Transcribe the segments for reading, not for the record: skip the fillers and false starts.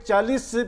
40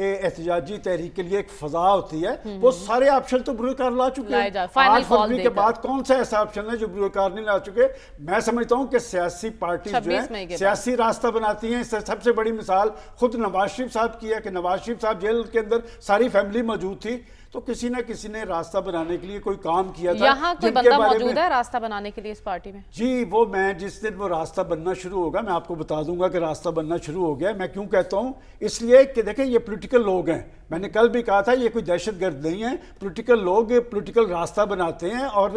احتجاجی تحریک کے لیے ایک فضا ہوتی ہے، وہ سارے آپشن تو بروکار لا چکے ہیں۔ 8 فروری کے بعد کون سا ایسا آپشن ہے جو بروکار نہیں لا چکے؟ میں سمجھتا ہوں کہ سیاسی پارٹیز جو ہیں سیاسی راستہ بناتی ہیں۔ سب سے بڑی مثال خود نواز شریف صاحب کی ہے کہ نواز شریف صاحب جیل کے اندر ساری فیملی موجود تھی، تو کسی نہ کسی نے راستہ بنانے کے لیے کوئی کام کیا تھا۔ یہاں کوئی بندہ موجود ہے راستہ بنانے کے لیے اس پارٹی میں؟ جی، وہ میں جس دن وہ راستہ بننا شروع ہوگا میں آپ کو بتا دوں گا کہ راستہ بننا شروع ہو گیا۔ میں کیوں کہتا ہوں؟ اس لیے کہ دیکھیں یہ پولیٹیکل لوگ ہیں، میں نے کل بھی کہا تھا یہ کوئی دہشت گرد نہیں ہے، پولیٹیکل لوگ پولیٹیکل راستہ بناتے ہیں، اور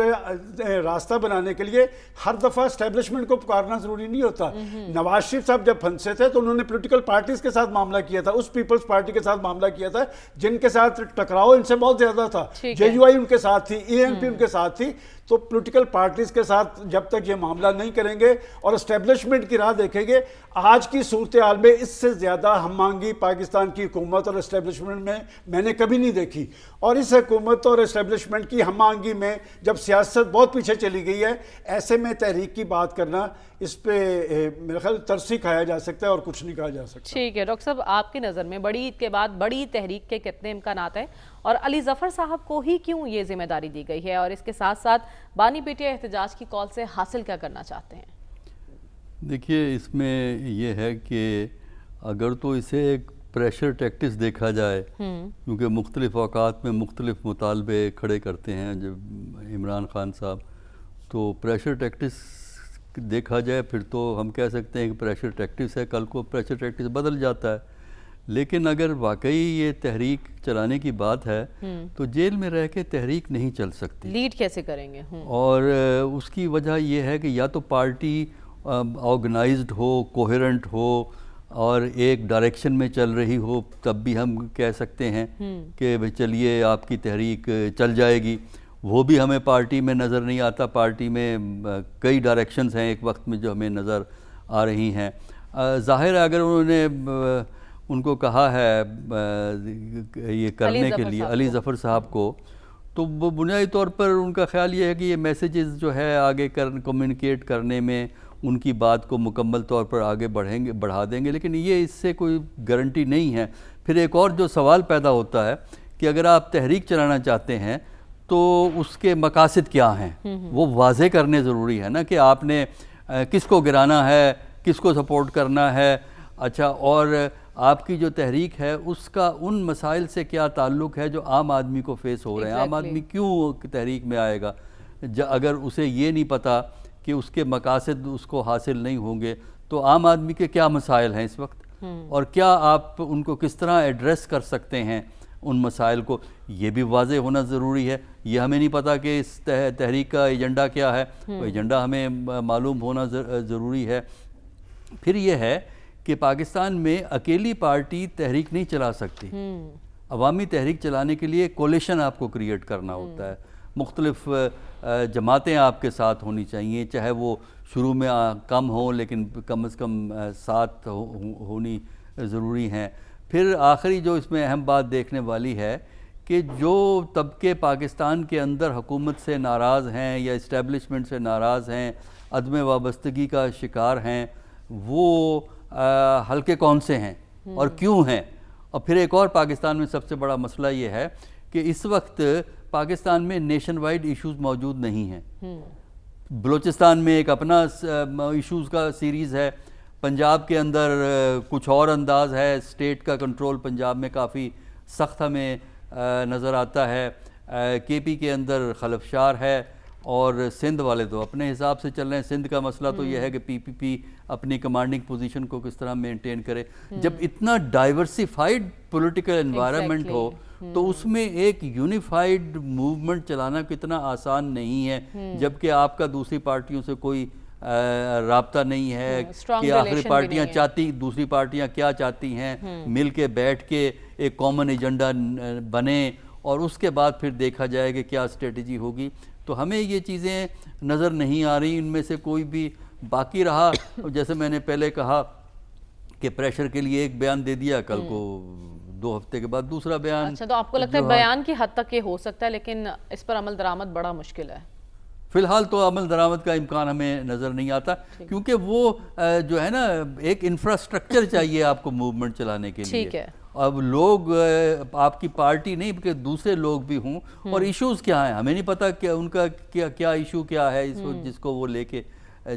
راستہ بنانے کے لیے ہر دفعہ اسٹیبلشمنٹ کو پکارنا ضروری نہیں ہوتا۔ نواز شریف صاحب جب پھنسے تھے تو انہوں نے پولیٹیکل پارٹیز کے ساتھ معاملہ کیا تھا، اس پیپلز پارٹی کے ساتھ معاملہ کیا تھا جن کے ساتھ ٹکراؤ ان سے بہت زیادہ تھا۔ جے یو آئی ان کے ساتھ تھی، ای این پی ان کے ساتھ تھی۔ تو پولیٹیکل پارٹیز کے ساتھ جب تک یہ معاملہ نہیں کریں گے اور اسٹیبلشمنٹ کی راہ دیکھیں گے، آج کی صورتحال میں اس سے زیادہ ہم آہنگی پاکستان کی حکومت اور اسٹیبلشمنٹ میں نے کبھی نہیں دیکھی۔ اور اس حکومت اور اسٹیبلشمنٹ کی ہم آہنگی میں جب سیاست بہت پیچھے چلی گئی ہے، ایسے میں تحریک کی بات کرنا، اس پہ میرے خیال ترسی کھایا جا سکتا ہے اور کچھ نہیں کہا جا سکتا۔ ٹھیک ہے ڈاکٹر صاحب، آپ کی نظر میں بڑی عید کے بعد بڑی تحریک کے کتنے امکانات ہیں، اور علی ظفر صاحب کو ہی کیوں یہ ذمہ داری دی گئی ہے، اور اس کے ساتھ ساتھ بانی پیٹیا احتجاج کی کال سے حاصل کیا کرنا چاہتے ہیں؟ دیکھیے، اس میں یہ ہے کہ اگر تو اسے ایک پریشر ٹیکٹس دیکھا جائے، کیونکہ مختلف اوقات میں مختلف مطالبے کھڑے کرتے ہیں جب عمران خان صاحب، تو پریشر ٹیکٹس دیکھا جائے پھر تو ہم کہہ سکتے ہیں کہ پریشر ٹیکٹس ہے، کل کو پریشر ٹیکٹس بدل جاتا ہے۔ لیکن اگر واقعی یہ تحریک چلانے کی بات ہے تو جیل میں رہ کے تحریک نہیں چل سکتی۔ لیڈ کیسے کریں گے؟ اور اس کی وجہ یہ ہے کہ یا تو پارٹی آرگنائزڈ ہو، کوہیرنٹ ہو اور ایک ڈائریکشن میں چل رہی ہو، تب بھی ہم کہہ سکتے ہیں کہ چلیے آپ کی تحریک چل جائے گی۔ وہ بھی ہمیں پارٹی میں نظر نہیں آتا۔ پارٹی میں کئی ڈائریکشنز ہیں ایک وقت میں جو ہمیں نظر آ رہی ہیں۔ ظاہر ہے اگر انہوں نے ان کو کہا ہے یہ کرنے کے لیے علی ظفر صاحب کو، تو وہ بنیادی طور پر ان کا خیال یہ ہے کہ یہ میسیجز جو ہے آگے کمیونیکیٹ کرنے میں ان کی بات کو مکمل طور پر آگے بڑھا دیں گے، لیکن یہ اس سے کوئی گارنٹی نہیں ہے۔ پھر ایک اور جو سوال پیدا ہوتا ہے کہ اگر آپ تحریک چلانا چاہتے ہیں تو اس کے مقاصد کیا ہیں، وہ واضح کرنے ضروری ہے نا، کہ آپ نے کس کو گرانا ہے، کس کو سپورٹ کرنا ہے۔ اچھا، اور آپ کی جو تحریک ہے اس کا ان مسائل سے کیا تعلق ہے جو عام آدمی کو فیس ہو رہے ہیں۔ عام آدمی کیوں تحریک میں آئے گا اگر اسے یہ نہیں پتا کہ اس کے مقاصد اس کو حاصل نہیں ہوں گے؟ تو عام آدمی کے کیا مسائل ہیں اس وقت، اور کیا آپ ان کو کس طرح ایڈریس کر سکتے ہیں ان مسائل کو، یہ بھی واضح ہونا ضروری ہے۔ یہ ہمیں نہیں پتا کہ اس تحریک کا ایجنڈا کیا ہے، وہ ایجنڈا ہمیں معلوم ہونا ضروری ہے۔ پھر یہ ہے کہ پاکستان میں اکیلی پارٹی تحریک نہیں چلا سکتی۔ عوامی تحریک چلانے کے لیے کولیشن آپ کو کریٹ کرنا ہوتا ہے، مختلف جماعتیں آپ کے ساتھ ہونی چاہیے، چاہے وہ شروع میں کم ہوں لیکن کم از کم ساتھ ہونی ضروری ہیں۔ پھر آخری جو اس میں اہم بات دیکھنے والی ہے کہ جو طبقے پاکستان کے اندر حکومت سے ناراض ہیں یا اسٹیبلشمنٹ سے ناراض ہیں، عدم وابستگی کا شکار ہیں، وہ حلقے کون سے ہیں اور کیوں ہیں۔ اور پھر ایک اور پاکستان میں سب سے بڑا مسئلہ یہ ہے کہ اس وقت پاکستان میں نیشن وائڈ ایشوز موجود نہیں ہیں۔ بلوچستان میں ایک اپنا ایشوز کا سیریز ہے، پنجاب کے اندر کچھ اور انداز ہے، اسٹیٹ کا کنٹرول پنجاب میں کافی سخت ہمیں نظر آتا ہے، کے پی کے اندر خلفشار ہے، اور سندھ والے تو اپنے حساب سے چل رہے ہیں۔ سندھ کا مسئلہ تو یہ ہے کہ پی پی پی اپنی کمانڈنگ پوزیشن کو کس طرح مینٹین کرے۔ جب اتنا ڈائیورسیفائڈ پولیٹیکل انوائرمنٹ ہو تو اس میں ایک یونیفائڈ موومنٹ چلانا کتنا آسان نہیں ہے، جبکہ آپ کا دوسری پارٹیوں سے کوئی رابطہ نہیں ہے کہ آخری پارٹیاں چاہتی، دوسری پارٹیاں کیا چاہتی ہیں، مل کے بیٹھ کے ایک کامن ایجنڈا بنے اور اس کے بعد پھر دیکھا جائے کہ کیا اسٹریٹجی ہوگی۔ تو ہمیں یہ چیزیں نظر نہیں آ رہی، ان میں سے کوئی بھی باقی رہا۔ جیسے میں نے پہلے کہا کہ پریشر کے لیے ایک بیان دے دیا، کل کو 2 ہفتے کے بعد دوسرا بیان۔ اچھا، تو آپ کو لگتا ہے بیان کی حد تک یہ ہو سکتا ہے، لیکن اس پر عمل درآمد بڑا مشکل ہے؟ فی الحال تو عمل درآمد کا امکان ہمیں نظر نہیں آتا، کیونکہ وہ جو ہے نا ایک انفراسٹرکچر چاہیے آپ کو موومنٹ چلانے کے لیے، اب لوگ آپ کی پارٹی نہیں بلکہ دوسرے لوگ بھی ہوں اور ایشوز کیا ہیں ہمیں نہیں پتہ کہ ان کا کیا ایشو کیا ہے جس کو وہ لے کے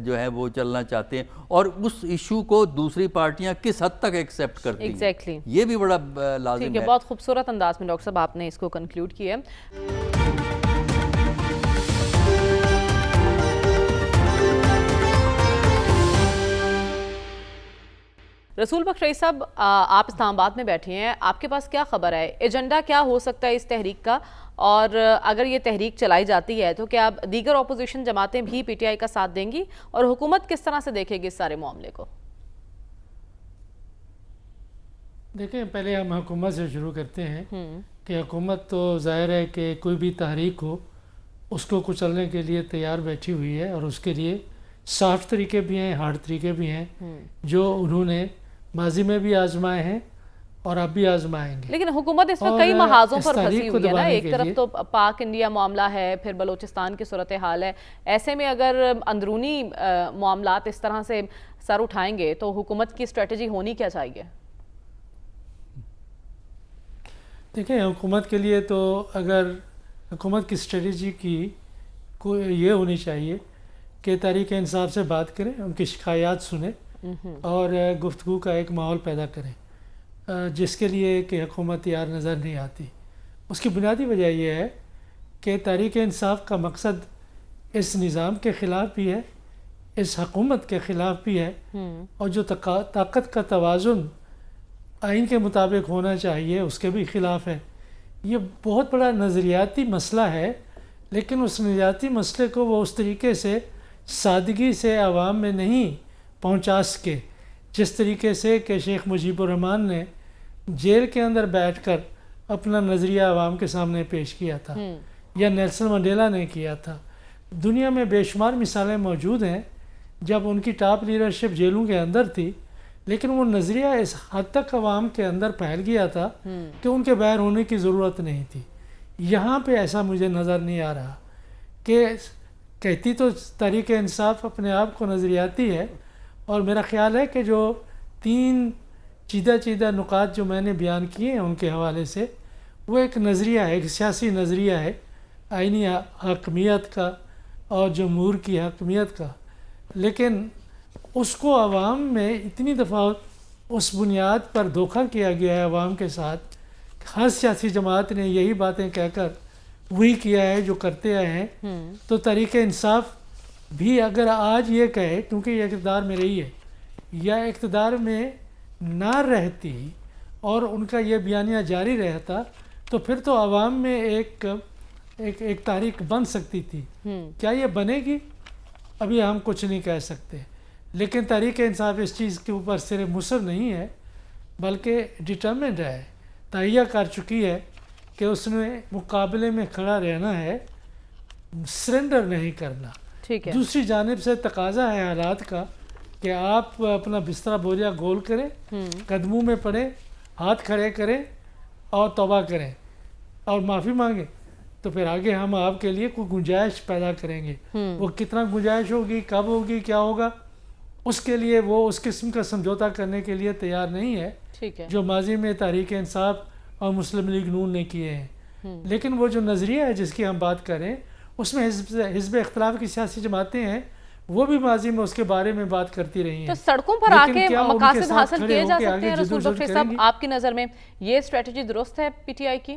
جو ہے وہ چلنا چاہتے ہیں اور اس ایشو کو دوسری پارٹیاں کس حد تک ایکسیپٹ کرتی ہیں یہ بھی بڑا لازم ہے. بہت خوبصورت انداز میں ڈاکٹر صاحب آپ نے اس کو کنکلیوڈ کیا ہے. رسول بخش رئیس صاحب آپ اسلام آباد میں بیٹھے ہیں, آپ کے پاس کیا خبر ہے, ایجنڈا کیا ہو سکتا ہے اس تحریک کا, اور اگر یہ تحریک چلائی جاتی ہے تو کیا دیگر اپوزیشن جماعتیں بھی پی ٹی آئی کا ساتھ دیں گی, اور حکومت کس طرح سے دیکھے گی اس سارے معاملے کو؟ دیکھیں پہلے ہم حکومت سے شروع کرتے ہیں کہ حکومت تو ظاہر ہے کہ کوئی بھی تحریک ہو اس کو کچلنے کے لیے تیار بیٹھی ہوئی ہے, اور اس کے لیے سافٹ طریقے بھی ہیں, ہارڈ طریقے بھی ہیں جو انہوں نے ماضی میں بھی آزمائے ہیں اور اب بھی آزمائیں گے. لیکن حکومت اس وقت کئی محاذوں پر پھنسی ہوئی ہے نا, ایک طرف تو پاک انڈیا معاملہ ہے, پھر بلوچستان کی صورتحال ہے, ایسے میں اگر اندرونی معاملات اس طرح سے سر اٹھائیں گے تو حکومت کی اسٹریٹجی ہونی کیا چاہیے؟ دیکھیں حکومت کے لیے تو اگر حکومت کی اسٹریٹجی کی کوئی یہ ہونی چاہیے کہ تحریک انصاف سے بات کریں, ان کی شکایات سنیں اور گفتگو کا ایک ماحول پیدا کریں, جس کے لیے کہ حکومت تیار نظر نہیں آتی. اس کی بنیادی وجہ یہ ہے کہ تحریک انصاف کا مقصد اس نظام کے خلاف بھی ہے, اس حکومت کے خلاف بھی ہے, اور جو طاقت کا توازن آئین کے مطابق ہونا چاہیے اس کے بھی خلاف ہے. یہ بہت بڑا نظریاتی مسئلہ ہے, لیکن اس نظریاتی مسئلے کو وہ اس طریقے سے سادگی سے عوام میں نہیں پہنچا سکے جس طریقے سے کہ شیخ مجیب الرحمن نے جیل کے اندر بیٹھ کر اپنا نظریہ عوام کے سامنے پیش کیا تھا, یا نیلسن منڈیلا نے کیا تھا. دنیا میں بے شمار مثالیں موجود ہیں جب ان کی ٹاپ لیڈرشپ جیلوں کے اندر تھی, لیکن وہ نظریہ اس حد تک عوام کے اندر پھیل گیا تھا کہ ان کے باہر ہونے کی ضرورت نہیں تھی. یہاں پہ ایسا مجھے نظر نہیں آ رہا کہ کہتی تو تحریک انصاف اپنے آپ کو نظریاتی ہے, اور میرا خیال ہے کہ جو 3 چیدہ نکات جو میں نے بیان کیے ہیں ان کے حوالے سے, وہ ایک نظریہ ہے, ایک سیاسی نظریہ ہے آئینی حاکمیت کا اور جمہور کی حاکمیت کا, لیکن اس کو عوام میں اتنی دفعہ اس بنیاد پر دھوکہ کیا گیا ہے عوام کے ساتھ. ہر سیاسی جماعت نے یہی باتیں کہہ کر وہی کیا ہے جو کرتے آئے ہیں. تو تحریک انصاف بھی اگر آج یہ کہے, کیونکہ یہ اقتدار میں رہی ہے, یا اقتدار میں نہ رہتی اور ان کا یہ بیانیہ جاری رہتا, تو پھر تو عوام میں ایک تحریک بن سکتی تھی. کیا یہ بنے گی ابھی ہم کچھ نہیں کہہ سکتے, لیکن تحریک انصاف اس چیز کے اوپر صرف مصر نہیں ہے بلکہ ڈٹرمنڈ ہے, تہیہ کر چکی ہے کہ اس نے مقابلے میں کھڑا رہنا ہے, سرنڈر نہیں کرنا. دوسری جانب سے تقاضا ہے حالات کا کہ آپ اپنا بستر بوریا گول کریں, قدموں میں پڑیں, ہاتھ کھڑے کریں اور توبہ کریں اور معافی مانگیں, تو پھر آگے ہم آپ کے لیے کوئی گنجائش پیدا کریں گے. وہ کتنا گنجائش ہوگی, کب ہوگی, کیا ہوگا, اس کے لیے وہ اس قسم کا سمجھوتا کرنے کے لیے تیار نہیں ہے جو ماضی میں تحریک انصاف اور مسلم لیگ نون نے کیے ہیں. لیکن وہ جو نظریہ ہے جس کی ہم بات کریں, اس میں حزب اختلاف کی سیاسی جماعتیں ہیں, وہ بھی ماضی میں اس کے بارے میں بات کرتی رہی ہیں. تو سڑکوں پر آ کے مقاصد حاصل کیے جا سکتے ہیں رسول بخش صاحب, آپ کی نظر میں یہ اسٹریٹجی درست ہے پی ٹی آئی کی؟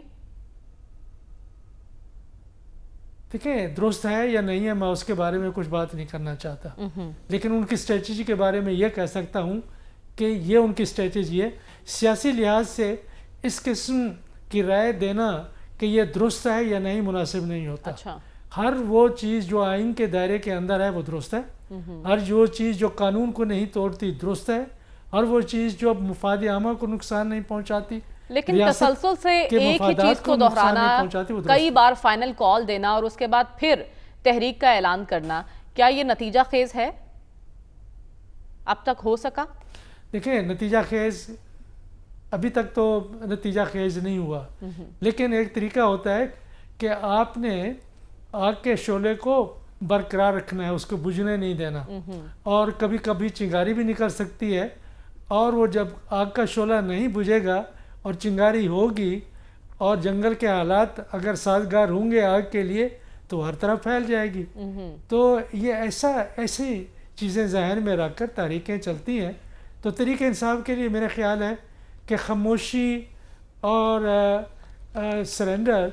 دیکھیں درست ہے یا نہیں ہے, میں اس کے بارے میں کچھ بات نہیں کرنا چاہتا, لیکن ان کی اسٹریٹجی کے بارے میں یہ کہہ سکتا ہوں کہ یہ ان کی اسٹریٹجی ہے. سیاسی لحاظ سے اس قسم کی رائے دینا کہ یہ درست ہے یا نہیں مناسب نہیں ہوتا. ہر وہ چیز جو آئین کے دائرے کے اندر ہے وہ درست ہے, ہر وہ چیز جو قانون کو نہیں توڑتی درست ہے, ہر وہ چیز جو مفاد عامہ کو نقصان نہیں پہنچاتی. لیکن تسلسل سے ایک ہی چیز کو دہرانا, کئی بار فائنل کال دینا اور اس کے بعد پھر تحریک کا اعلان کرنا, کیا یہ نتیجہ خیز ہے؟ اب تک ہو سکا؟ دیکھیں نتیجہ خیز ابھی تک تو نتیجہ خیز نہیں ہوا, لیکن ایک طریقہ ہوتا ہے کہ آپ نے آگ کے شعلے کو برقرار رکھنا ہے, اس کو بجھنے نہیں دینا, اور کبھی کبھی چنگاری بھی نکل سکتی ہے, اور وہ جب آگ کا شعلہ نہیں بجھے گا اور چنگاری ہوگی اور جنگل کے حالات اگر سازگار ہوں گے آگ کے لیے تو ہر طرف پھیل جائے گی. تو یہ ایسی چیزیں ذہن میں رکھ کر تحریکیں چلتی ہیں. تو تحریک انصاف کے لیے میرا خیال ہے کہ خاموشی اور سرنڈر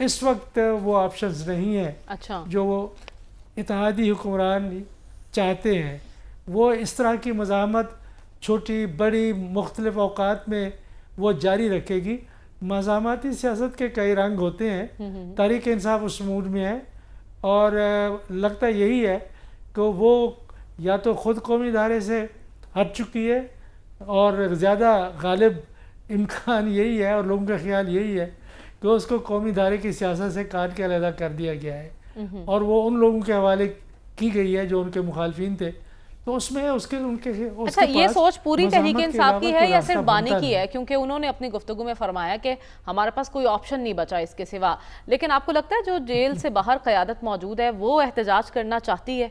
اس وقت وہ آپشنز نہیں ہیں اچھا جو وہ اتحادی حکمران چاہتے ہیں. وہ اس طرح کی مزاحمت چھوٹی بڑی مختلف اوقات میں وہ جاری رکھے گی. مزاحمتی سیاست کے کئی رنگ ہوتے ہیں. تحریک انصاف اس موڈ میں ہے اور لگتا یہی ہے کہ وہ یا تو خود قومی دھارے سے ہٹ چکی ہے اور زیادہ غالب امکان یہی ہے اور لوگوں کا خیال یہی ہے کہ اس کو قومی دھارے کی سیاست سے کاٹ کے علیحدہ کر دیا گیا ہے اور وہ ان لوگوں کے حوالے کی گئی ہے جو ان کے مخالفین تھے. تو اس میں اچھا یہ سوچ پوری تحریک انصاف کی ہے یا صرف بانی کی ہے؟ کیونکہ انہوں نے اپنی گفتگو میں فرمایا کہ ہمارے پاس کوئی آپشن نہیں بچا اس کے سوا. لیکن آپ کو لگتا ہے جو جیل سے باہر قیادت موجود ہے وہ احتجاج کرنا چاہتی ہے؟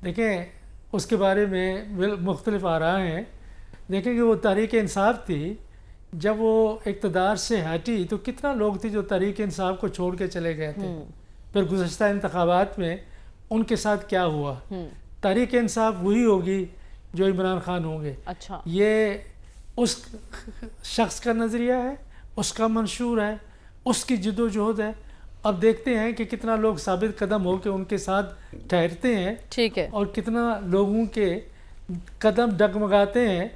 دیکھیں اس کے بارے میں مختلف آراء ہیں. دیکھیں کہ وہ تحریک انصاف تھی جب وہ اقتدار سے ہٹی تو کتنا لوگ تھے جو تحریک انصاف کو چھوڑ کے چلے گئے تھے. پھر گزشتہ انتخابات میں ان کے ساتھ کیا ہوا؟ تحریک انصاف وہی ہوگی جو عمران خان ہوں گے. اچھا یہ اس شخص کا نظریہ ہے, اس کا منشور ہے, اس کی جد و جہد ہے. اب دیکھتے ہیں کہ کتنا لوگ ثابت قدم ہو کے ان کے ساتھ ٹھہرتے ہیں ٹھیک ہے اور کتنا لوگوں کے قدم ڈگمگاتے ہیں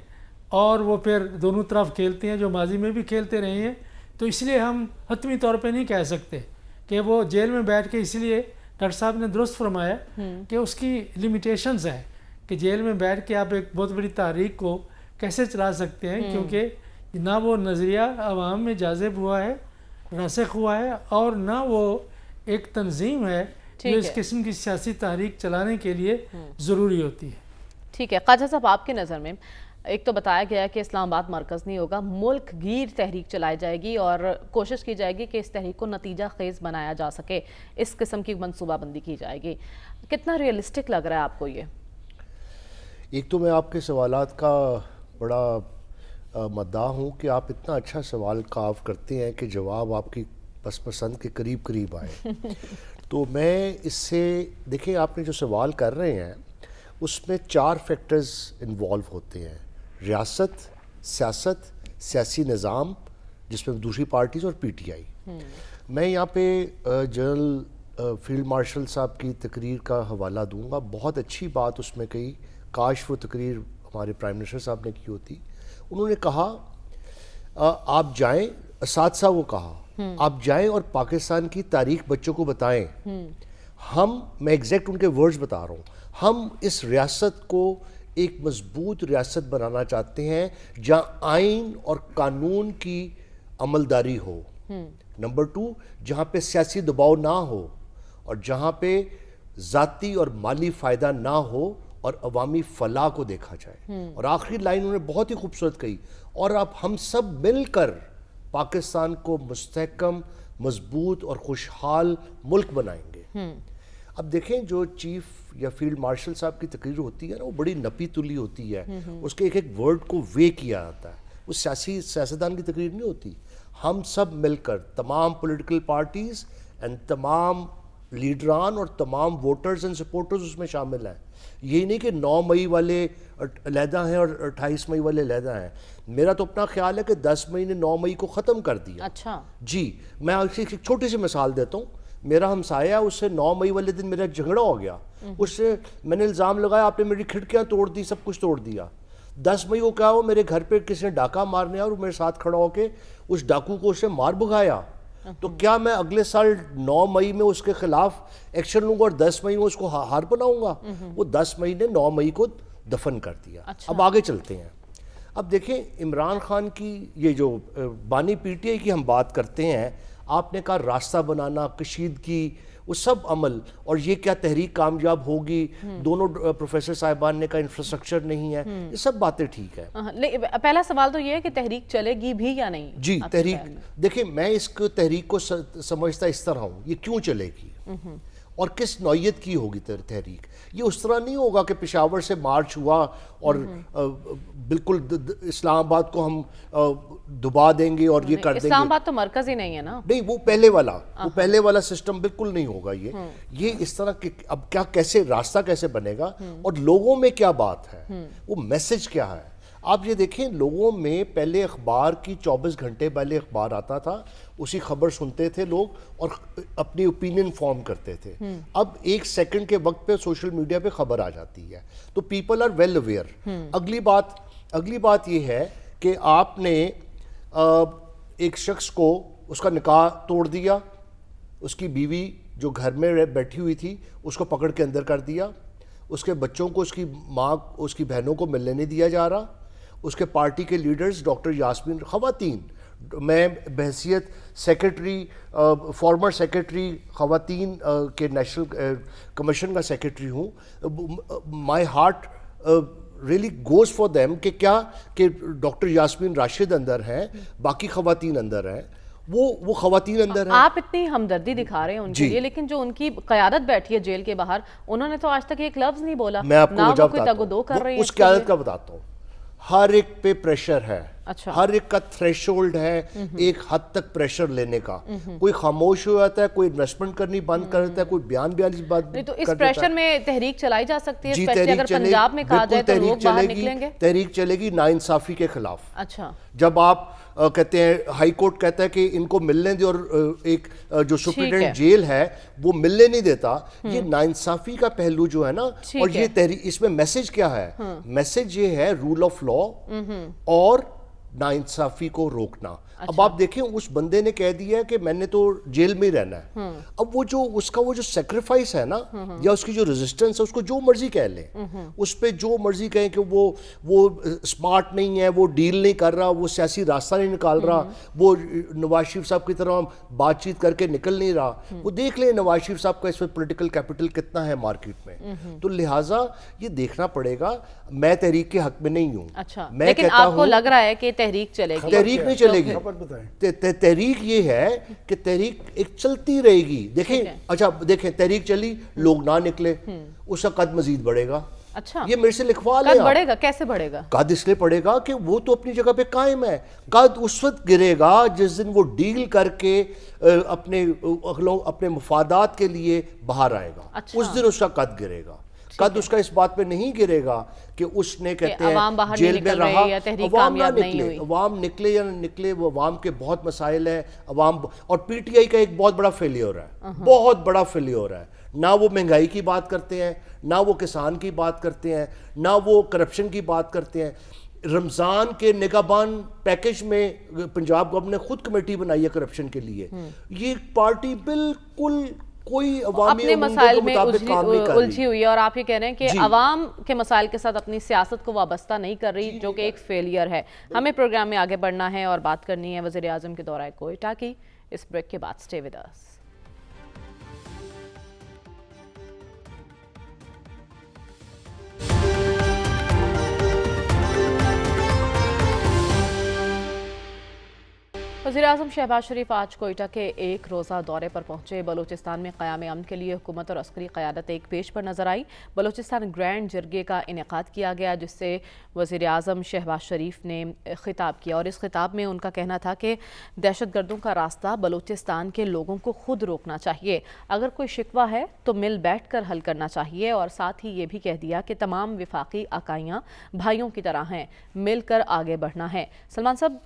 اور وہ پھر دونوں طرف کھیلتے ہیں جو ماضی میں بھی کھیلتے رہے ہیں. تو اس لیے ہم حتمی طور پہ نہیں کہہ سکتے کہ وہ جیل میں بیٹھ کے, اس لیے ڈاکٹر صاحب نے درست فرمایا کہ اس کی لیمیٹیشنز ہیں کہ جیل میں بیٹھ کے آپ ایک بہت بڑی تحریک کو کیسے چلا سکتے ہیں, کیونکہ نہ وہ نظریہ عوام میں جاذب ہوا ہے, راسخ ہوا ہے, اور نہ وہ ایک تنظیم ہے جو اس قسم کی سیاسی تحریک چلانے کے لیے ضروری ہوتی ہے. ٹھیک ہے خواجہ صاحب, آپ کی نظر میں ایک تو بتایا گیا ہے کہ اسلام آباد مرکز نہیں ہوگا, ملک گیر تحریک چلائی جائے گی اور کوشش کی جائے گی کہ اس تحریک کو نتیجہ خیز بنایا جا سکے, اس قسم کی منصوبہ بندی کی جائے گی. کتنا ریئلسٹک لگ رہا ہے آپ کو یہ؟ ایک تو میں آپ کے سوالات کا بڑا مداح ہوں کہ آپ اتنا اچھا سوال کاف کرتے ہیں کہ جواب آپ کی پس پسند کے قریب قریب آئے. تو میں اس سے دیکھیں آپ نے جو سوال کر رہے ہیں اس میں 4 فیکٹرز انوالو ہوتے ہیں: ریاست, سیاست, سیاسی نظام جس میں دوسری پارٹیز اور پی ٹی آئی. میں یہاں پہ جنرل فیلڈ مارشل صاحب کی تقریر کا حوالہ دوں گا. بہت اچھی بات اس میں کہی, کاش وہ تقریر ہمارے پرائم منسٹر صاحب نے کی ہوتی. انہوں نے کہا آپ جائیں, اساتذہ کو کہا آپ جائیں اور پاکستان کی تاریخ بچوں کو بتائیں. میں ایگزیکٹ ان کے ورڈز بتا رہا ہوں, ہم اس ریاست کو ایک مضبوط ریاست بنانا چاہتے ہیں جہاں آئین اور قانون کی عملداری ہو. نمبر 2, جہاں پہ سیاسی دباؤ نہ ہو اور جہاں پہ ذاتی اور مالی فائدہ نہ ہو اور عوامی فلاح کو دیکھا جائے. اور آخری لائن انہوں نے بہت ہی خوبصورت کہی, اور اب ہم سب مل کر پاکستان کو مستحکم, مضبوط اور خوشحال ملک بنائیں گے. اب دیکھیں جو چیف یا فیلڈ مارشل صاحب کی تقریر ہوتی ہے نا, وہ بڑی نپی تلی ہوتی ہے, اس کے ایک ایک ورڈ کو وے کیا جاتا ہے. وہ سیاستدان کی تقریر نہیں ہوتی. ہم سب مل کر, تمام پولیٹیکل پارٹیز اینڈ تمام لیڈران اور تمام ووٹرز اینڈ سپورٹرز اس میں شامل ہیں. یہی نہیں کہ 9 مئی والے علیحدہ ہیں اور 28 مئی والے علیحدہ ہیں. میرا تو اپنا خیال ہے کہ 10 مئی نے 9 مئی کو ختم کر دیا. اچھا جی, میں ایک چھوٹی سی مثال دیتا ہوں. میرا ہمسایہ, اس سے 9 مئی والے دن میرا جھگڑا ہو گیا. اس سے میں نے الزام لگایا آپ نے میری کھڑکیاں توڑ دی, سب کچھ توڑ دیا. 10 مئی کو کیا ہو, میرے گھر پہ کسی نے ڈاکہ مارنے اور میرے ساتھ کھڑا ہو کے اس ڈاکو کو اسے مار بھگایا. تو کیا میں اگلے سال 9 مئی میں اس کے خلاف ایکشن لوں گا اور 10 مئی میں اس کو ہار بناؤں گا؟ وہ 10 مئی نے 9 مئی کو دفن کر دیا. اب آگے چلتے ہیں. اب دیکھیں عمران خان کی یہ جو بانی پی ٹی آئی کی ہم بات کرتے ہیں, آپ نے کہا راستہ بنانا, کشیدگی, وہ سب عمل, اور یہ کیا تحریک کامیاب ہوگی. دونوں پروفیسر صاحبان نے کہا انفراسٹرکچر نہیں ہے. یہ سب باتیں ٹھیک ہے. پہلا سوال تو یہ ہے کہ تحریک چلے گی بھی یا نہیں؟ جی تحریک, دیکھیں میں اس کو تحریک کو سمجھتا اس طرح ہوں, یہ کیوں چلے گی اور کس نوعیت کی ہوگی تحریک. یہ اس طرح نہیں ہوگا کہ پشاور سے مارچ ہوا اور بالکل اسلام آباد کو ہم دبا دیں گے اور یہ کر دیں گے. اسلام آباد تو مرکز ہی نہیں ہے نا. نہیں, وہ پہلے والا سسٹم بالکل نہیں ہوگا. یہ اس طرح کہ اب کیا کیسے راستہ کیسے بنے گا اور لوگوں میں کیا بات ہے, وہ میسج کیا ہے. آپ یہ دیکھیں, لوگوں میں پہلے اخبار کی 24 گھنٹے پہلے اخبار آتا تھا, اسی خبر سنتے تھے لوگ اور اپنی اوپینین فارم کرتے تھے. اب 1 سیکنڈ کے وقت پہ سوشل میڈیا پہ خبر آ جاتی ہے, تو پیپل آر ویل اویئر. اگلی بات یہ ہے کہ آپ نے ایک شخص کو اس کا نکاح توڑ دیا, اس کی بیوی جو گھر میں بیٹھی ہوئی تھی اس کو پکڑ کے اندر کر دیا, اس کے بچوں کو اس کی ماں اس کی بہنوں کو ملنے نہیں دیا جا رہا, اس کے پارٹی کے لیڈرز ڈاکٹر یاسمین, خواتین, میں بحیثیت سیکرٹری فارمر سیکرٹری خواتین کے نیشنل کمیشن کا سیکرٹری ہوں, my heart really goes for them کہ کیا کہ ڈاکٹر یاسمین راشد اندر ہیں, باقی خواتین اندر ہیں, وہ خواتین اندر ہیں. آپ اتنی ہمدردی دکھا رہے ہیں ان کے لیے, لیکن جو ان کی قیادت بیٹھی ہے جیل کے باہر, انہوں نے تو آج تک ایک لفظ نہیں بولا. میں آپ کو وجہ بتاتا ہوں, اس قیادت کا بتاتا ہوں. ہر ایک پہ پریشر ہے, ہر ایک کا تھریشولڈ ہے ایک حد تک پریشر لینے کا. کوئی خاموش ہو جاتا ہے, کوئی انویسٹمنٹ کرنی بند کر دیتا ہے, کوئی بیان بات. تو اس پریشر میں تحریک چلائی جا سکتی ہے, اسپیشلی اگر پنجاب میں کہا جائے تو لوگ باہر نکلیں گے. تحریک چلے گی ناانصافی کے خلاف. اچھا, جب آپ کہتے ہیں ہائی کورٹ کہتا ہے کہ ان کو ملنے دے اور ایک جو سپرنٹینڈنٹ جیل ہے وہ ملنے نہیں دیتا, یہ ناانصافی کا پہلو جو ہے نا, اور یہ تحریک, اس میں میسج کیا ہے؟ میسج یہ ہے رول آف لا اور ناانصافی کو روکنا. اب آپ دیکھیں اس بندے نے کہہ دیا ہے کہ میں نے تو جیل میں ہی رہنا ہے. اب وہ جو اس کا وہ جو سیکریفائس ہے نا, یا اس کی جو ریزسٹنس ہے, اس کو جو مرضی کہہ لیں, اس پہ جو مرضی کہیں کہ وہ اسمارٹ نہیں ہے, وہ ڈیل نہیں کر رہا, وہ سیاسی راستہ نہیں نکال رہا, وہ نواز شریف صاحب کی طرح بات چیت کر کے نکل نہیں رہا. وہ دیکھ لیں نواز شریف صاحب کا اس میں پولیٹیکل کیپٹل کتنا ہے مارکیٹ میں. تو لہٰذا یہ دیکھنا پڑے گا. میں تحریک کے حق میں نہیں ہوں. اچھا, لیکن آپ کو لگ رہا ہے کہ تحریک چلے گی؟ تحریک نہیں چلے گی. تحریک یہ ہے کہ تحریک ایک چلتی رہے گی. دیکھیں, اچھا دیکھیں, تحریک چلی, لوگ نہ نکلے, اس کا قد مزید بڑھے گا. اچھا, یہ میرے سے لکھوا لیں. قد بڑھے گا, کیسے بڑھے گا؟ قد اس لیے بڑھے گا کہ وہ تو اپنی جگہ پہ قائم ہے. قد اس وقت گرے گا جس دن وہ ڈیل کر کے اپنے مفادات کے لیے باہر آئے گا. اس دن اس کا قد گرے گا. قد اس کا اس بات پہ نہیں گرے گا کہ اس نے کہتے ہیں جیل میں رہا, عوام نہ نکلے. عوام نکلے یا نہ نکلے, وہ عوام کے بہت مسائل ہیں. عوام اور پی ٹی آئی کا ایک بہت بڑا فیلیور ہے, بہت بڑا فیلیور ہے. نہ وہ مہنگائی کی بات کرتے ہیں, نہ وہ کسان کی بات کرتے ہیں, نہ وہ کرپشن کی بات کرتے ہیں. رمضان کے نگہبان پیکج میں پنجاب گورنمنٹ نے خود کمیٹی بنائی ہے کرپشن کے لیے. یہ پارٹی بالکل کوئی عوامی اپنے مسائل میں الجھی ہوئی ہے, اور آپ یہ کہہ رہے ہیں کہ عوام کے مسائل کے ساتھ اپنی سیاست کو وابستہ نہیں کر رہی, جو کہ ایک فیلئر ہے. ہمیں پروگرام میں آگے بڑھنا ہے اور بات کرنی ہے وزیر اعظم کے دورہ کوئٹہ کی. اس بریک کے بعد سٹے ود اس. وزیراعظم شہباز شریف آج کوئٹہ کے ایک روزہ دورے پر پہنچے. بلوچستان میں قیام امن کے لیے حکومت اور عسکری قیادت ایک پیش پر نظر آئی. بلوچستان گرینڈ جرگے کا انعقاد کیا گیا, جس سے وزیراعظم شہباز شریف نے خطاب کیا, اور اس خطاب میں ان کا کہنا تھا کہ دہشت گردوں کا راستہ بلوچستان کے لوگوں کو خود روکنا چاہیے. اگر کوئی شکوہ ہے تو مل بیٹھ کر حل کرنا چاہیے, اور ساتھ ہی یہ بھی کہہ دیا کہ تمام وفاقی اکائیاں بھائیوں کی طرح ہیں, مل کر آگے بڑھنا ہے. سلمان صاحب,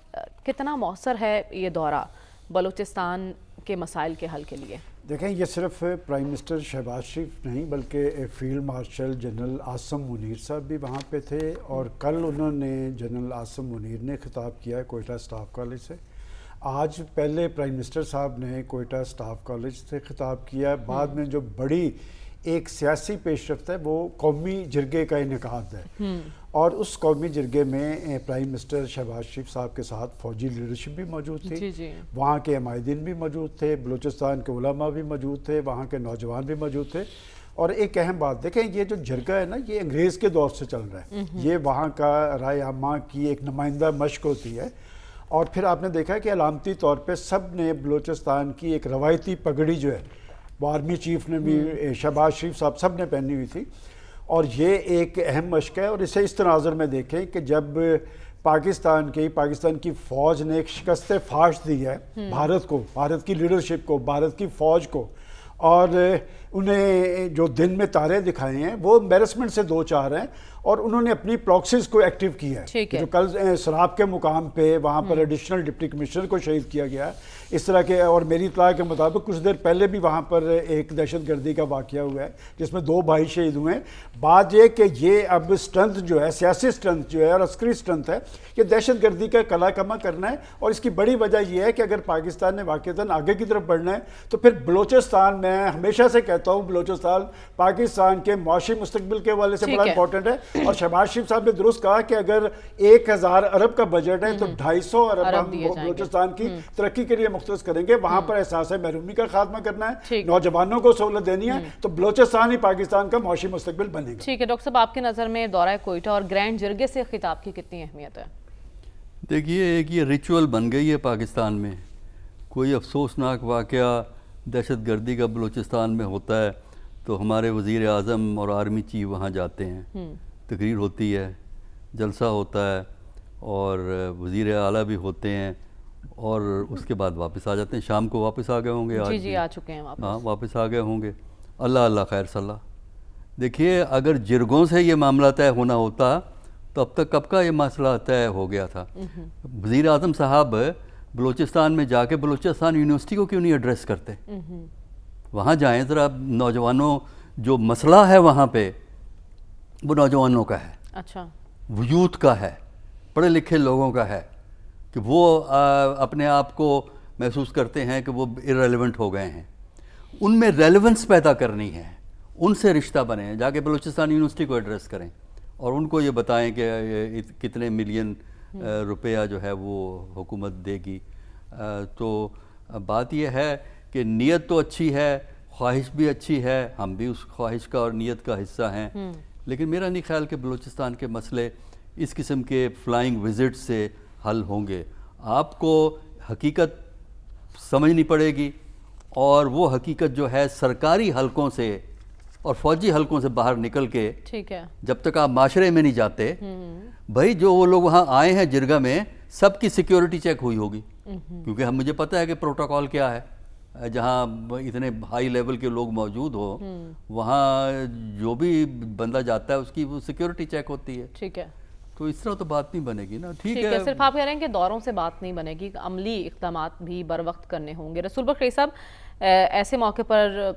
کتنا مؤثر ہے یہ دورہ بلوچستان کے مسائل کے حل کے لیے؟ دیکھیں, یہ صرف پرائم منسٹر شہباز شریف نہیں بلکہ field marshal general Asim Munir صاحب بھی وہاں پہ تھے, اور کل انہوں نے جنرل عاصم منیر نے خطاب کیا ہے کوئٹہ سٹاف کالج سے. آج پہلے پرائم منسٹر صاحب نے کوئٹہ سٹاف کالج سے خطاب کیا. بعد میں جو بڑی ایک سیاسی پیش رفت ہے وہ قومی جرگے کا انعقاد ہے, اور اس قومی جرگے میں پرائم منسٹر شہباز شریف صاحب کے ساتھ فوجی لیڈرشپ بھی موجود تھی, وہاں کے عمائدین بھی موجود تھے, بلوچستان کے علماء بھی موجود تھے, وہاں کے نوجوان بھی موجود تھے. اور ایک اہم بات دیکھیں, یہ جو جرگہ ہے نا, یہ انگریز کے دور سے چل رہا ہے. یہ وہاں کا رائے عامہ کی ایک نمائندہ مشق ہوتی ہے, اور پھر آپ نے دیکھا کہ علامتی طور پہ سب نے بلوچستان کی ایک روایتی پگڑی جو ہے وہ آرمی چیف نے بھی، شہباز شریف صاحب سب نے پہنی ہوئی تھی. اور یہ ایک اہم مشق ہے. اور اسے اس تناظر میں دیکھیں کہ جب پاکستان کی فوج نے ایک شکست فاش دی ہے بھارت کو، بھارت کی لیڈرشپ کو، بھارت کی فوج کو، اور انہیں جو دن میں تارے دکھائے ہیں وہ امبیرسمنٹ سے دو چار ہیں، اور انہوں نے اپنی پراکسیز کو ایکٹیو کیا ہے. جو کل سراب کے مقام پہ وہاں پر ایڈیشنل ڈپٹی کمشنر کو شہید کیا گیا اس طرح کے. اور میری اطلاع کے مطابق کچھ دیر پہلے بھی وہاں پر ایک دہشت گردی کا واقعہ ہوا ہے جس میں 2 بھائی شہید ہوئے ہیں. بات یہ کہ یہ اب اسٹرنتھ جو ہے، سیاسی اسٹرنتھ جو ہے اور عسکری اسٹرنتھ ہے، یہ دہشت گردی کا کلا کما کرنا ہے. اور اس کی بڑی وجہ یہ ہے کہ اگر پاکستان نے واقعتاً آگے کی طرف بڑھنا ہے تو پھر بلوچستان، میں ہمیشہ سے کہتا ہوں بلوچستان پاکستان کے معاشی مستقبل کے حوالے سے بڑا امپورٹنٹ ہے. اور شہباز شریف صاحب نے درست کہا کہ اگر 1000 ارب کا بجٹ ہے تو 250 ارب ہم بلوچستان کی ترقی کے لیے مختص کریں گے. وہاں پر احساس محرومی کا خاتمہ کرنا ہے، نوجوانوں کو سہولت دینی ہے، تو بلوچستان ہی پاکستان کا معاشی مستقبل بنے گا. ٹھیک ہے ڈاکٹر صاحب، آپ کی نظر میں دورہ کوئٹہ اور گرینڈ جرگے سے خطاب کی کتنی اہمیت ہے؟ دیکھیے، ایک یہ ریچول بن گئی ہے پاکستان میں. کوئی افسوسناک واقعہ دہشت گردی کا بلوچستان میں ہوتا ہے تو ہمارے وزیر اعظم اور آرمی چیف وہاں جاتے ہیں، تقریر ہوتی ہے، جلسہ ہوتا ہے، اور وزیر اعلیٰ بھی ہوتے ہیں، اور اس کے بعد واپس آ جاتے ہیں. شام کو واپس آ گئے ہوں گے. جی آ چکے ہیں واپس. ہاں، واپس آ گئے ہوں گے. اللہ خیر صلاح. دیکھیے، اگر جرگوں سے یہ معاملہ طے ہونا ہوتا تو اب تک کب کا یہ مسئلہ طے ہو گیا تھا. وزیر اعظم صاحب بلوچستان میں جا کے بلوچستان یونیورسٹی کو کیوں نہیں ایڈریس کرتے؟ وہاں جائیں ذرا. نوجوانوں، جو مسئلہ ہے وہاں پہ وہ نوجوانوں کا ہے. اچھا. وہ یوتھ کا ہے، پڑھے لکھے لوگوں کا ہے، کہ وہ اپنے آپ کو محسوس کرتے ہیں کہ وہ ارریلیونٹ ہو گئے ہیں. ان میں ریلیونس پیدا کرنی ہے، ان سے رشتہ بنے. جا کے بلوچستان یونیورسٹی کو ایڈریس کریں اور ان کو یہ بتائیں کہ کتنے ملین روپیہ جو ہے وہ حکومت دے گی. تو بات یہ ہے کہ نیت تو اچھی ہے، خواہش بھی اچھی ہے، ہم بھی اس خواہش کا اور نیت کا حصہ ہیں، لیکن میرا نہیں خیال کہ بلوچستان کے مسئلے اس قسم کے فلائنگ وزٹ سے حل ہوں گے. آپ کو حقیقت سمجھنی پڑے گی، اور وہ حقیقت جو ہے سرکاری حلقوں سے اور فوجی حلقوں سے باہر نکل کے، ٹھیک ہے، جب تک آپ معاشرے میں نہیں جاتے، بھائی جو وہ لوگ وہاں آئے ہیں جرگہ میں، سب کی سیکیورٹی چیک ہوئی ہوگی. کیونکہ مجھے پتہ ہے کہ پروٹوکول کیا ہے. جہاں اتنے ہائی لیول کے لوگ موجود ہو، وہاں جو بھی بندہ جاتا ہے اس کی وہ سیکیورٹی چیک ہوتی ہے. ٹھیک ہے. تو اس طرح تو بات نہیں بنے گی نا. ٹھیک ہے، صرف آپ کہہ رہے ہیں کہ دوروں سے بات نہیں بنے گی، عملی اقدامات بھی بر وقت کرنے ہوں گے. رسول بخش صاحب، ایسے موقع پر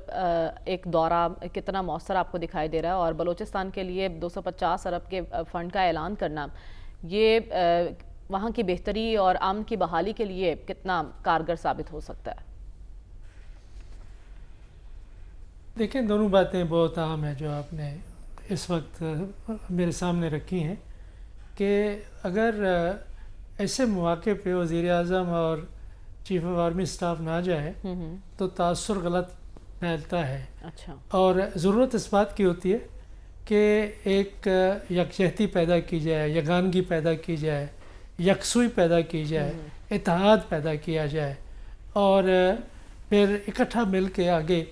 ایک دورہ کتنا مؤثر آپ کو دکھائی دے رہا ہے، اور بلوچستان کے لیے 250 ارب کے فنڈ کا اعلان کرنا، یہ وہاں کی بہتری اور امن کی بحالی کے لیے کتنا کارگر ثابت ہو سکتا ہے؟ دیکھیں، دونوں باتیں بہت اہم ہیں جو آپ نے اس وقت میرے سامنے رکھی ہیں، کہ اگر ایسے مواقع پہ وزیر اعظم اور چیف آف آرمی سٹاف نہ جائے تو تاثر غلط پھیلتا ہے. اچھا. اور ضرورت اس بات کی ہوتی ہے کہ ایک یکجہتی پیدا کی جائے، یگانگی پیدا کی جائے، یکسوئی پیدا کی جائے، اتحاد پیدا کیا جائے، اور پھر اکٹھا مل کے آگے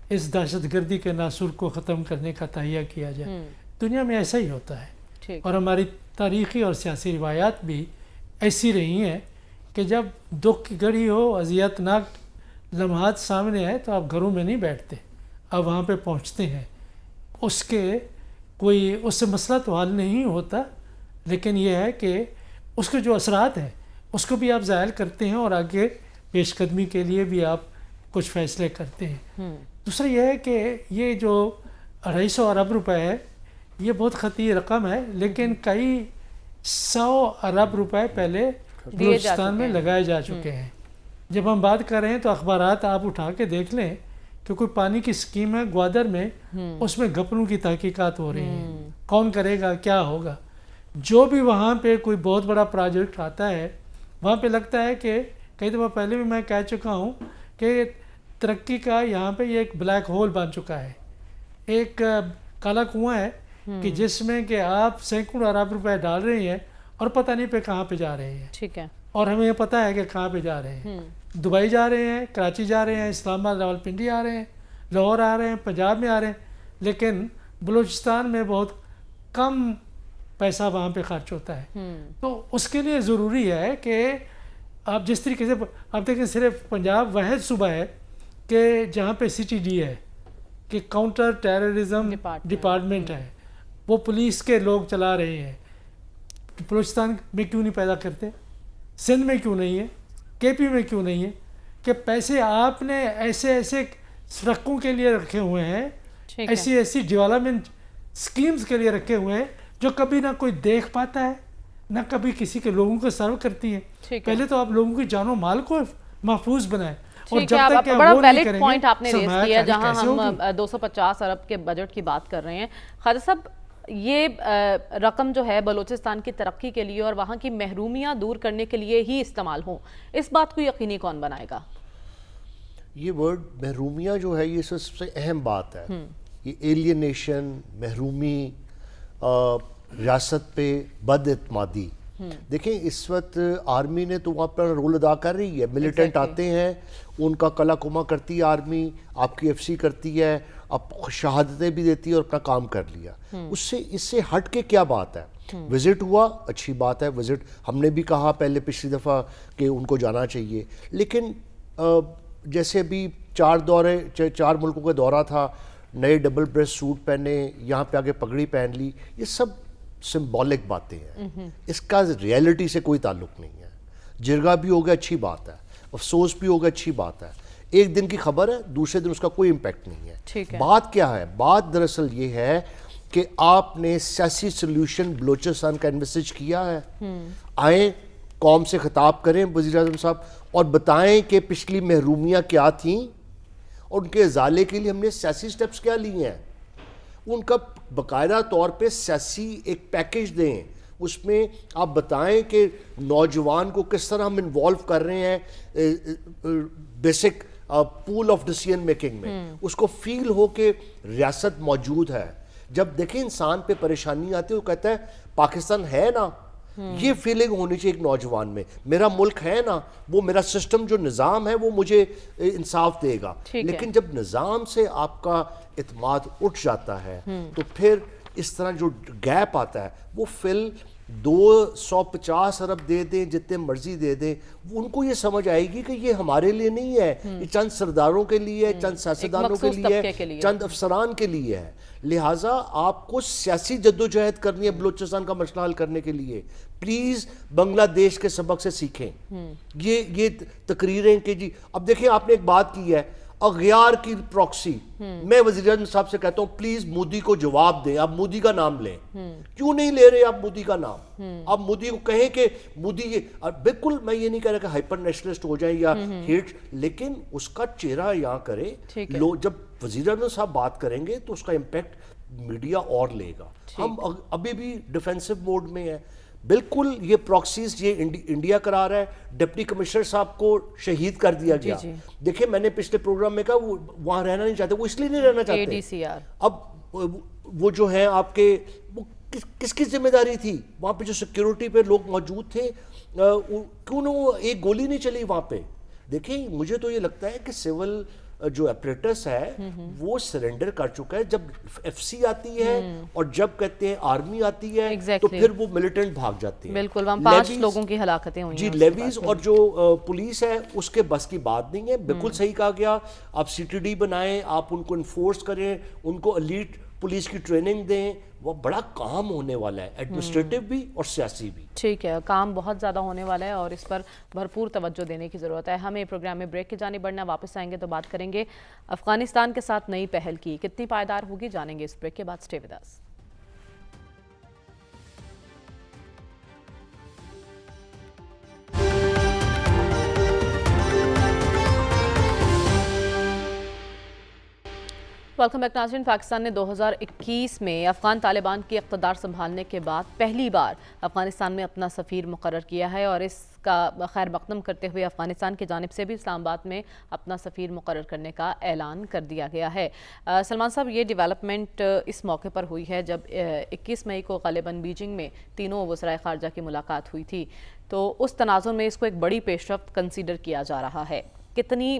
اس دہشت گردی کے ناسور کو ختم کرنے کا تہیہ کیا جائے. دنیا میں ایسا ہی ہوتا ہے، اور ہماری تاریخی اور سیاسی روایات بھی ایسی رہی ہیں کہ جب دکھ کی گھڑی ہو، اذیتناک لمحات سامنے آئے، تو آپ گھروں میں نہیں بیٹھتے، آپ وہاں پہ پہنچتے ہیں. اس سے مسئلہ تو حل نہیں ہوتا، لیکن یہ ہے کہ اس کے جو اثرات ہیں اس کو بھی آپ ظاہر کرتے ہیں، اور آگے پیش قدمی کے لیے بھی آپ کچھ فیصلے کرتے ہیں. دوسرا یہ ہے کہ یہ جو 250 ارب روپے ہے، یہ بہت خطیر رقم ہے، لیکن کئی 100 ارب روپے پہلے بلوچستان میں لگائے جا چکے ہیں. جب ہم بات کر رہے ہیں تو اخبارات آپ اٹھا کے دیکھ لیں کہ کوئی پانی کی سکیم ہے گوادر میں، اس میں گھپلوں کی تحقیقات ہو رہی ہیں، کون کرے گا، کیا ہوگا. جو بھی وہاں پہ کوئی بہت بڑا پروجیکٹ آتا ہے، وہاں پہ لگتا ہے کہ کئی دفعہ پہلے بھی میں کہہ چکا ہوں کہ ترقی کا یہاں پہ یہ ایک بلیک ہول بن چکا ہے، ایک کالا کنواں ہے کہ جس میں کہ آپ سینکڑوں ارب روپے ڈال رہے ہیں اور پتہ نہیں پہ کہاں پہ جا رہے ہیں. ٹھیک ہے. اور ہمیں یہ پتہ ہے کہ کہاں پہ جا رہے ہیں. دبئی جا رہے ہیں، کراچی جا رہے ہیں، اسلام آباد، راولپنڈی آ رہے ہیں، لاہور آ رہے ہیں, پنجاب میں آ رہے ہیں, لیکن بلوچستان میں بہت کم پیسہ وہاں پہ خرچ ہوتا ہے. تو اس کے لیے ضروری ہے کہ آپ جس طریقے سے آپ دیکھیں صرف پنجاب واحد صوبہ ہے کہ جہاں پہ CTD ہے کہ کاؤنٹر ٹیررزم ڈپارٹمنٹ ہے, وہ پولیس کے لوگ چلا رہے ہیں. بلوچستان میں کیوں نہیں پیدا کرتے, سندھ میں کیوں نہیں ہے, KP میں کیوں نہیں ہے, کہ پیسے آپ نے ایسے سڑکوں کے لیے رکھے ہوئے ہیں, ایسی ڈیولپمنٹ سکیمز کے لیے رکھے ہوئے ہیں جو کبھی نہ کوئی دیکھ پاتا ہے نہ کبھی کسی کے لوگوں کو سرو کرتی ہیں. پہلے تو آپ لوگوں کی جان و مال کو محفوظ بنائیں. اور جب تک بڑا ویلڈ پوائنٹ آپ نے ریز کیا جہاں ہم 250 ارب کے بجٹ کی بات کر رہے ہیں. خواجہ صاحب, یہ رقم جو ہے بلوچستان کی ترقی کے لیے اور وہاں کی محرومیاں دور کرنے کے لیے ہی استعمال ہوں, اس بات کو یقینی کون بنائے گا؟ یہ ورڈ محرومیاں جو ہے یہ سب سے اہم بات ہے. یہ ایلینیشن, محرومی, ریاست پہ بد اعتمادی. دیکھیں اس وقت آرمی نے تو وہاں پر رول ادا کر رہی ہے, ملیٹنٹ آتے ہیں, ان کا کلا کما کرتی ہے آرمی, آپ کی FC کرتی ہے, اب شہادتیں بھی دیتی ہے اور اپنا کام کر لیا. اس سے ہٹ کے کیا بات ہے؟ وزٹ ہوا, اچھی بات ہے, وزٹ ہم نے بھی کہا پہلے پچھلی دفعہ کہ ان کو جانا چاہیے, لیکن جیسے ابھی 4 ملکوں کا دورہ تھا, نئے ڈبل بریسٹ سوٹ پہنے, یہاں پہ آگے پگڑی پہن لی, یہ سب سمبولک باتیں ہیں, اس کا ریئلٹی سے کوئی تعلق نہیں ہے. جرگہ بھی ہو گیا اچھی بات ہے, افسوس بھی ہو گیا اچھی بات ہے, ایک دن کی خبر ہے, دوسرے دن اس کا کوئی امپیکٹ نہیں ہے. بات کیا ہے؟ بات دراصل یہ ہے کہ آپ نے سیاسی سلوشن بلوچستان کا انویسج کیا ہے. آئیں قوم سے خطاب کریں وزیر اعظم صاحب اور بتائیں کہ پچھلی محرومیاں کیا تھیں اور ان کے ازالے کے لیے ہم نے سیاسی سٹیپس کیا لیے ہیں. ان کا باقاعدہ طور پہ سیاسی ایک پیکیج دیں, اس میں آپ بتائیں کہ نوجوان کو کس طرح ہم انوالو کر رہے ہیں basic pool of decision making میں, اس کو فیل ہو کہ ریاست موجود ہے. جب دیکھیں انسان پہ پریشانی آتی ہے وہ کہتا ہے پاکستان ہے نا, یہ فیلنگ ہونی چاہیے ایک نوجوان میں, میرا ملک ہے نا, وہ میرا سسٹم جو نظام ہے وہ مجھے انصاف دے گا. لیکن جب نظام سے آپ کا اعتماد اٹھ جاتا ہے تو پھر اس طرح جو گیپ آتا ہے وہ 250 ارب دے دیں, جتنے مرضی دے دیں, ان کو یہ سمجھ آئے گی کہ یہ ہمارے لیے نہیں ہے, یہ چند سرداروں کے لیے ہے, چند سیاستدانوں کے لیے ہے, چند افسران کے لیے ہے. لہٰذا آپ کو سیاسی جدوجہد کرنی ہے بلوچستان کا مسئلہ حل کرنے کے لیے. پلیز بنگلہ دیش کے سبق سے سیکھیں. یہ تقریریں کہ جی اب دیکھیں آپ نے ایک بات کی ہے اغیار کی پروکسی, میں وزیر اعظم صاحب سے کہتا ہوں پلیز مودی کو جواب دیں, آپ مودی کا نام لیں. کیوں نہیں لے رہے آپ مودی کا نام؟ آپ مودی کو کہیں کہ مودی یہ, بالکل میں یہ نہیں کہہ رہا کہ ہائپر نیشنلسٹ ہو جائیں یا ہیٹ, لیکن اس کا چہرہ یہاں کرے. جب وزیر اعظم صاحب بات کریں گے تو اس کا امپیکٹ میڈیا اور لے گا. ہم ابھی بھی ڈیفینسو موڈ میں ہیں. بالکل یہ پروکسیز یہ انڈیا کرا رہا ہے. ڈپٹی کمشنر صاحب کو شہید کر دیا گیا. دیکھیں میں نے پچھلے پروگرام میں کہا وہ وہاں رہنا نہیں چاہتے, وہ اس لیے نہیں رہنا چاہتے. اب وہ جو ہیں آپ کے وہ کس کی ذمہ داری تھی وہاں پہ جو سیکیورٹی پہ لوگ موجود تھے, کیوں نہ وہ ایک گولی نہیں چلی وہاں پہ. دیکھیں مجھے تو یہ لگتا ہے کہ سول جو اپریٹس ہے وہ سرنڈر کر چکا ہے. جب FC آتی ہے اور جب کہتے ہیں آرمی آتی ہے تو پھر وہ ملیٹنٹ بھاگ جاتے ہیں. بالکل, وہاں 5 لوگوں کی ہلاکتیں ہوئی جی, لیویز اور جو پولیس ہے اس کے بس کی بات نہیں ہے. بالکل صحیح کہا گیا, آپ CTD بنائیں, آپ ان کو انفورس کریں, ان کو ایلیٹ پولیس کی ٹریننگ دیں. وہ بڑا کام ہونے والا ہے, ایڈمنسٹریٹو بھی اور سیاسی بھی. ٹھیک ہے, کام بہت زیادہ ہونے والا ہے اور اس پر بھرپور توجہ دینے کی ضرورت ہے. ہمیں پروگرام میں بریک کی جانب بڑھنا, واپس آئیں گے تو بات کریں گے افغانستان کے ساتھ نئی پہل کی کتنی پائیدار ہوگی, جانیں گے اس بریک کے بعد. Stay with us. Welcome back ناظرین. پاکستان نے 2021 میں افغان طالبان کی اقتدار سنبھالنے کے بعد پہلی بار افغانستان میں اپنا سفیر مقرر کیا ہے اور اس کا خیر مقدم کرتے ہوئے افغانستان کی جانب سے بھی اسلام آباد میں اپنا سفیر مقرر کرنے کا اعلان کر دیا گیا ہے. سلمان صاحب, یہ ڈیولپمنٹ اس موقع پر ہوئی ہے جب 21 مئی کو غالباً بیجنگ میں تینوں وزرائے خارجہ کی ملاقات ہوئی تھی, تو اس تناظر میں اس کو ایک بڑی پیش رفت کنسیڈر کیا جا رہا ہے. کتنی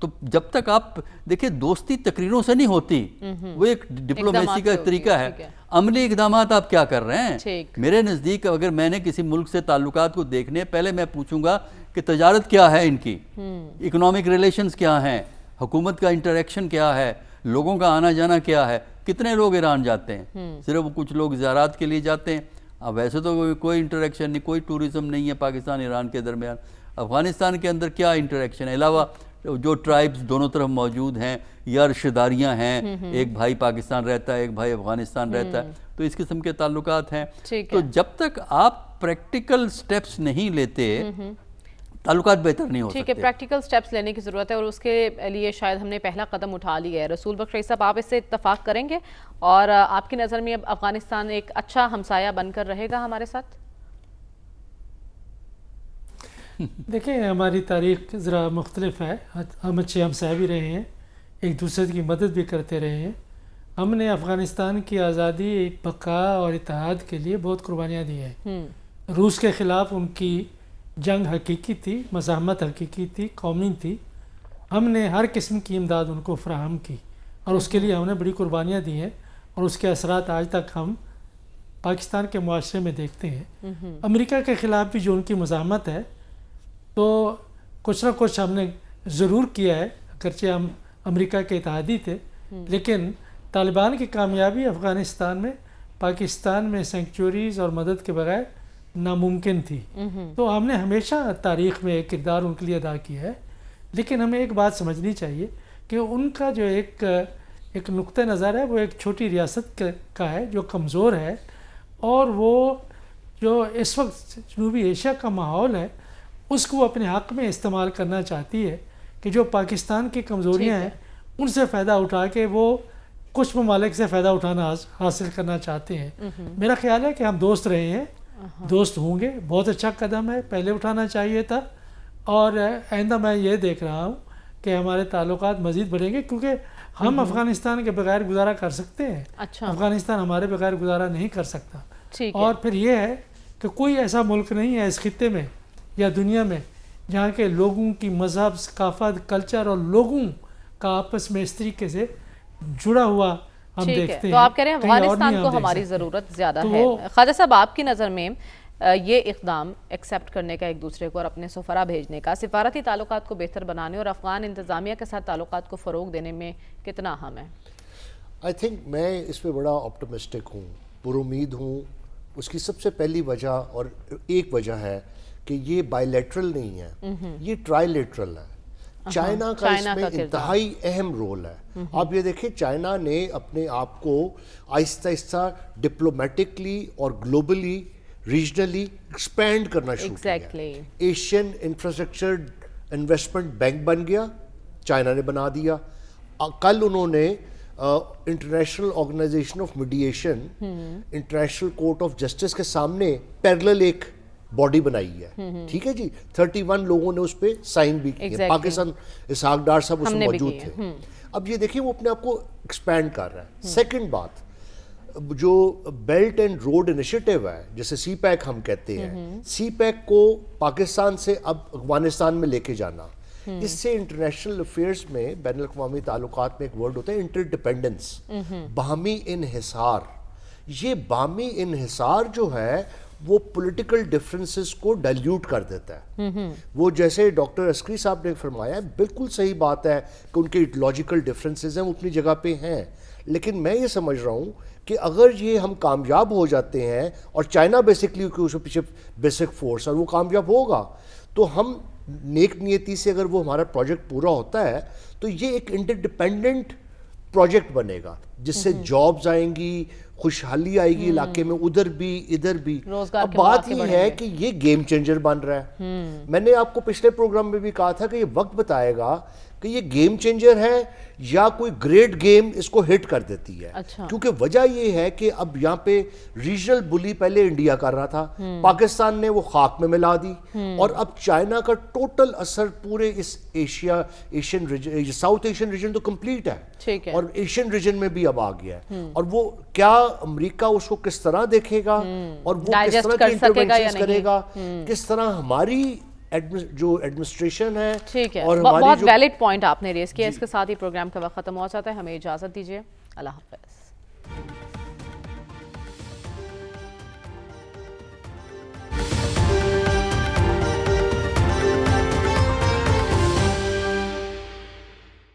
تو جب تک آپ دیکھیں دوستی تقریروں سے نہیں ہوتی، وہ ایک ڈپلومیسی کا طریقہ ہے. عملی اقدامات آپ کیا کر رہے ہیں؟ میرے نزدیک اگر میں نے کسی ملک سے تعلقات کو دیکھنے، پہلے میں پوچھوں گا کہ تجارت کیا ہے ان کی، اکنامک ریلیشنز کیا ہیں، حکومت کا انٹریکشن کیا ہے، لوگوں کا آنا جانا کیا ہے، کتنے لوگ ایران جاتے ہیں، صرف کچھ لوگ زیارات کے لیے جاتے ہیں. اب ویسے تو کوئی انٹریکشن نہیں، کوئی ٹورزم نہیں ہے پاکستان ایران کے درمیان. افغانستان کے اندر کیا انٹریکشن ہے علاوہ جو ٹرائبز دونوں طرف موجود ہیں یا رشتہ داریاں ہیں، ایک بھائی پاکستان رہتا ہے ایک بھائی افغانستان رہتا ہے، تو اس قسم کے تعلقات ہیں. تو جب تک آپ پریکٹیکل سٹیپس نہیں لیتے تعلقات بہتر نہیں ہو سکتے. ٹھیک ہے، پریکٹیکل سٹیپس لینے کی ضرورت ہے اور اس کے لیے شاید ہم نے پہلا قدم اٹھا لیا ہے. رسول بخش رئیس صاحب، آپ اس سے اتفاق کریں گے اور آپ کی نظر میں اب افغانستان ایک اچھا ہمسایہ بن کر رہے گا ہمارے ساتھ؟ دیکھیں ہماری تاریخ ذرا مختلف ہے، ہم اچھے ہمسائے بھی رہے ہیں، ایک دوسرے کی مدد بھی کرتے رہے ہیں. ہم نے افغانستان کی آزادی، بقا اور اتحاد کے لیے بہت قربانیاں دی ہیں. روس کے خلاف ان کی جنگ حقیقی تھی، مزاحمت حقیقی تھی، قومی تھی. ہم نے ہر قسم کی امداد ان کو فراہم کی اور اس کے لیے ہم نے بڑی قربانیاں دی ہیں اور اس کے اثرات آج تک ہم پاکستان کے معاشرے میں دیکھتے ہیں. امریکہ کے خلاف بھی جو ان کی مزاحمت ہے تو کچھ نہ کچھ ہم نے ضرور کیا ہے، اگرچہ ہم امریکہ کے اتحادی تھے، لیکن طالبان کی کامیابی افغانستان میں پاکستان میں سینکچوریز اور مدد کے بغیر ناممکن تھی. تو ہم نے ہمیشہ تاریخ میں ایک کردار ان کے لیے ادا کیا ہے. لیکن ہمیں ایک بات سمجھنی چاہیے کہ ان کا جو ایک نقطہ نظر ہے وہ ایک چھوٹی ریاست کا ہے جو کمزور ہے، اور وہ جو اس وقت جنوبی ایشیا کا ماحول ہے اس کو اپنے حق میں استعمال کرنا چاہتی ہے کہ جو پاکستان کی کمزوریاں ہیں ان سے فائدہ اٹھا کے وہ کچھ ممالک سے فائدہ اٹھانا حاصل کرنا چاہتے ہیں. میرا خیال ہے کہ ہم دوست رہے ہیں، دوست ہوں گے. بہت اچھا قدم ہے، پہلے اٹھانا چاہیے تھا، اور آئندہ میں یہ دیکھ رہا ہوں کہ ہمارے تعلقات مزید بڑھیں گے کیونکہ ہم افغانستان کے بغیر گزارا کر سکتے ہیں. افغانستان ہمارے بغیر گزارا نہیں کر سکتا. اور پھر یہ ہے کہ کوئی ایسا ملک نہیں ہے اس خطے میں یا دنیا میں جہاں کے لوگوں کی مذہب، ثقافت، کلچر اور لوگوں کا آپس میں اس طریقے سے جڑا ہوا ہم دیکھتے ہیں. تو آپ کہہ رہے ہیں افغانستان کو ہماری ضرورت زیادہ ہے. خواجہ صاحب، آپ کی نظر میں یہ اقدام ایکسیپٹ کرنے کا ایک دوسرے کو اور اپنے سفراء بھیجنے کا سفارتی تعلقات کو بہتر بنانے اور افغان انتظامیہ کے ساتھ تعلقات کو فروغ دینے میں کتنا اہم ہے؟ آئی تھنک میں اس پہ بڑا آپٹمسٹک ہوں، پر امید ہوں. اس کی سب سے پہلی وجہ اور ایک وجہ ہے کہ یہ بائی لیٹرل نہیں ہے، یہ ٹرائی لیٹرل ہے. چائنا کا اس میں انتہائی اہم رول ہے. آپ یہ دیکھیں چائنا نے اپنے آپ کو آہستہ آہستہ ڈپلومیٹکلی اور گلوبلی ریجنلی ایکسپینڈ کرنا شروع کیا. ایشین انفراسٹرکچر انویسٹمنٹ بینک بن گیا، چائنا نے بنا دیا. کل انہوں نے international organization of mediation, international court of justice کے سامنے پیرلل ایک باڈی بنائی ہے. ٹھیک ہے جی، 31 لوگوں نے اس پہ سائن بھی کیے. پاکستان اسحاق ڈار صاحب اس میں موجود تھے. اب یہ دیکھیں وہ اپنے آپ کو ایکسپینڈ کر رہا ہے. سیکنڈ بات، جو بیلٹ اینڈ روڈ انیشیٹو ہے جیسے سی پیک ہم کہتے ہیں، سی پیک کو پاکستان سے اب افغانستان میں لے کے جانا، اس سے انٹرنیشنل افیئرز میں، بین الاقوامی تعلقات میں ایک ورڈ ہوتا ہے انٹر ڈیپینڈنس، باہمی انحصار. یہ باہمی انحصار جو ہے وہ پولیٹیکل ڈفرینسز کو ڈائلیوٹ کر دیتا ہے. وہ جیسے ڈاکٹر عسکری صاحب نے فرمایا بالکل صحیح بات ہے کہ ان کے ایڈیالوجیکل ڈفرینسز ہیں، وہ اپنی جگہ پہ ہیں. لیکن میں یہ سمجھ رہا ہوں کہ اگر یہ ہم کامیاب ہو جاتے ہیں، اور چائنا بیسکلی اس پیچھے بیسک فورس اور وہ کامیاب ہوگا، تو ہم نیک نیتی سے اگر وہ ہمارا پروجیکٹ پورا ہوتا ہے تو یہ ایک انٹرڈیپینڈنٹ پروجیکٹ بنے گا جس سے جابز آئیں گی، خوشحالی آئے گی علاقے میں، ادھر بھی ادھر بھی. اب بات یہ ہے کہ یہ گیم چینجر بن رہا ہے. میں نے آپ کو پچھلے پروگرام میں بھی کہا تھا کہ یہ وقت بتائے گا کہ یہ گیم چینجر ہے یا کوئی گریٹ گیم اس کو ہٹ کر دیتی ہے. کیونکہ وجہ یہ ہے کہ اب یہاں پہ ریجنل بلی پہلے انڈیا کر رہا تھا، پاکستان نے وہ خاک میں ملا دی، اور اب چائنا کا ٹوٹل اثر پورے اس Asian region, south Asian region تو کمپلیٹ ہے، اور ایشین ریجن میں بھی اب آ گیا ہے. اور وہ کیا امریکہ اس کو کس طرح دیکھے گا، اور وہ کس طرح کی انٹرونشنز کرے گا، کس طرح ہماری جو ایڈمنسٹریشن ہے ٹھیک ہے، اور ہماری بہت جو ویلڈ پوائنٹ آپ نے ریز کیا. اس کے ساتھ ہی پروگرام کا وقت ختم ہو جاتا ہے. ہمیں اجازت دیجیے. اللہ حافظ.